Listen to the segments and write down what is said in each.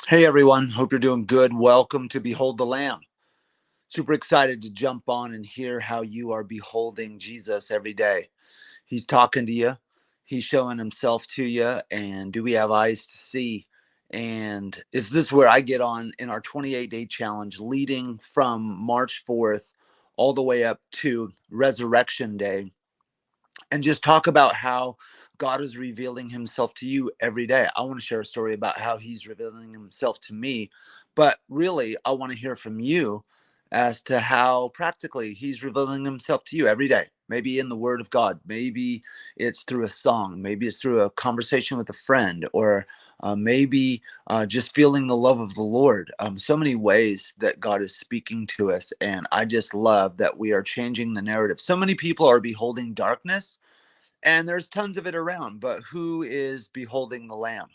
Hey everyone, hope you're doing good. Welcome to Behold the Lamb. Super excited to jump on and hear how you are beholding Jesus every day. He's talking to you, he's showing himself to you, and do we have eyes to see? And is this where I get on in our 28-day challenge leading from March 4th all the way up to Resurrection Day? And just talk about how God is revealing himself to you every day. I want to share a story about how he's revealing himself to me, but really, I want to hear from you as to how practically he's revealing himself to you every day. Maybe in the word of God, maybe it's through a song, maybe it's through a conversation with a friend, or maybe just feeling the love of the Lord. So many ways that God is speaking to us. And I just love that we are changing the narrative. So many people are beholding darkness and there's tons of it around, but who is beholding the lamb?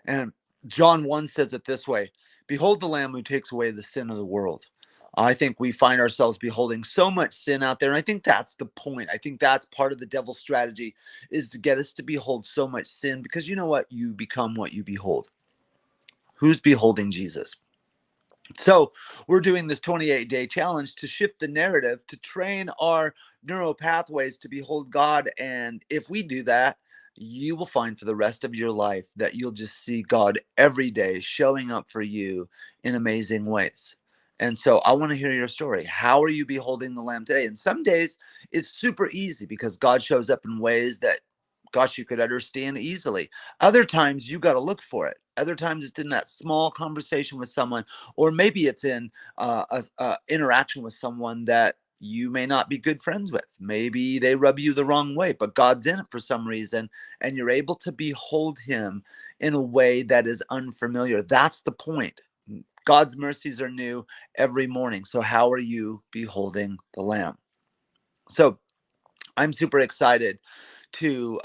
And John 1 says it this way: behold the lamb who takes away the sin of the world. I think we find ourselves beholding so much sin out there, and I think that's the point. I think that's part of the devil's strategy, is to get us to behold so much sin, because you know what? You become what you behold. Who's beholding Jesus? So we're doing this 28-day challenge to shift the narrative, to train our neural pathways to behold God. And if we do that, you will find for the rest of your life that you'll just see God every day showing up for you in amazing ways. And so I want to hear your story. How are you beholding the Lamb today? And some days it's super easy because God shows up in ways that, gosh, you could understand easily. Other times you got to look for it. Other times it's in that small conversation with someone, or maybe it's in a interaction with someone that you may not be good friends with. Maybe they rub you the wrong way, but God's in it for some reason, and you're able to behold him in a way that is unfamiliar. That's the point. God's mercies are new every morning. So how are you beholding the Lamb? So I'm super excited to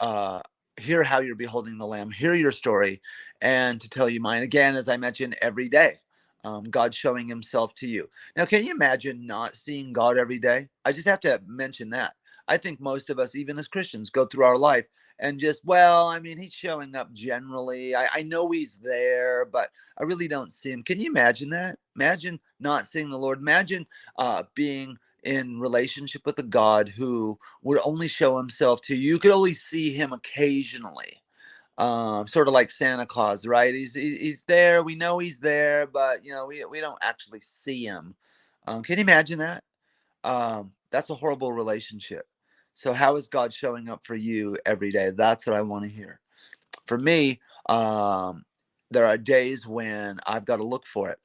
hear how you're beholding the Lamb, hear your story, and to tell you mine. Again, as I mentioned, every day, God showing himself to you. Now, can you imagine not seeing God every day? I just have to mention that. I think most of us, even as Christians, go through our life and just, well, I mean, he's showing up generally. I know he's there, but I really don't see him. Can you imagine that? Imagine not seeing the Lord. Imagine being in relationship with a God who would only show himself to you. You could only see him occasionally, sort of like Santa Claus, right? He's there. We know he's there, but we don't actually see him. Can you imagine that? That's a horrible relationship. So how is God showing up for you every day? That's what I want to hear. For me, there are days when I've got to look for it.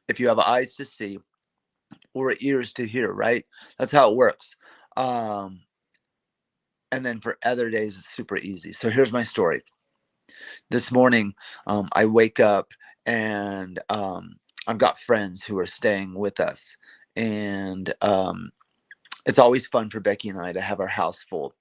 If you have eyes to see or ears to hear, right? That's how it works. Um, and then for other days, it's super easy. So here's my story. This morning, I wake up and I've got friends who are staying with us. And it's always fun for Becky and I to have our house full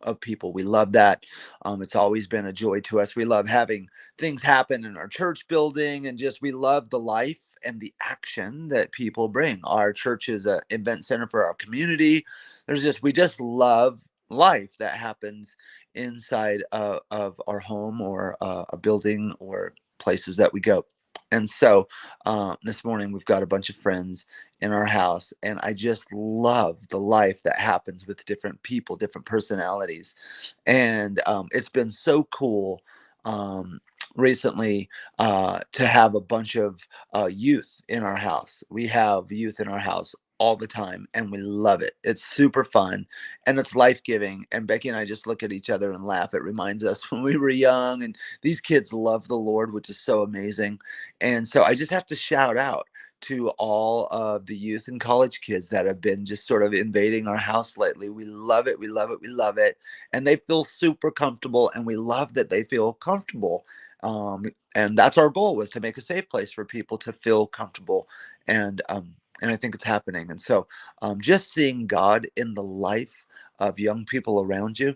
of people. We love that. It's always been a joy to us. We love having things happen in our church building, and just we love the life and the action that people bring. Our church is an event center for our community. We just love life that happens inside of our home, or a building, or places that we go. And so this morning we've got a bunch of friends in our house, and I just love the life that happens with different people, different personalities. And it's been so cool recently to have a bunch of youth in our house. We have youth in our house all the time, and we love it. It's super fun and it's life-giving. And Becky and I just look at each other and laugh. It reminds us when we were young, and these kids love the Lord, which is so amazing. And so I just have to shout out to all of the youth and college kids that have been just sort of invading our house lately. We love it. We love it. We love it. And they feel super comfortable, and we love that they feel comfortable. And that's our goal, was to make a safe place for people to feel comfortable. And I think it's happening. And so just seeing God in the life of young people around you,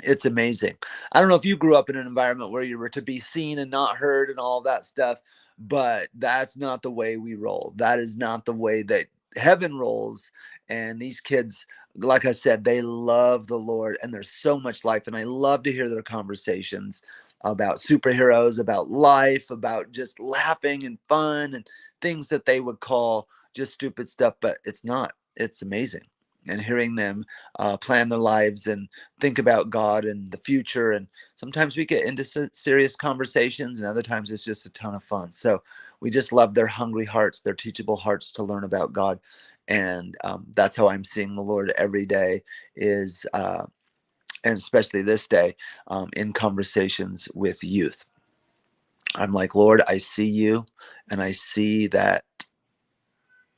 it's amazing. I don't know if you grew up in an environment where you were to be seen and not heard and all that stuff, but that's not the way we roll. That is not the way that heaven rolls. And these kids, like I said, they love the Lord, and there's so much life. And I love to hear their conversations. about superheroes, about life, about just laughing and fun and things that they would call just stupid stuff, but it's not. It's amazing. And hearing them plan their lives and think about God and the future. And sometimes we get into serious conversations, and other times it's just a ton of fun. So we just love their hungry hearts, their teachable hearts to learn about God. And that's how I'm seeing the Lord every day is, and especially this day, in conversations with youth. I'm like, Lord, I see you, and I see that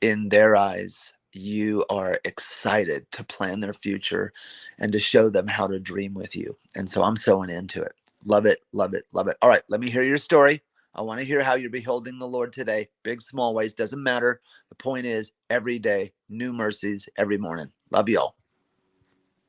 in their eyes, you are excited to plan their future and to show them how to dream with you. And so I'm sewing into it. Love it, love it, love it. All right, let me hear your story. I want to hear how you're beholding the Lord today. Big, small ways, doesn't matter. The point is, every day, new mercies every morning. Love you all.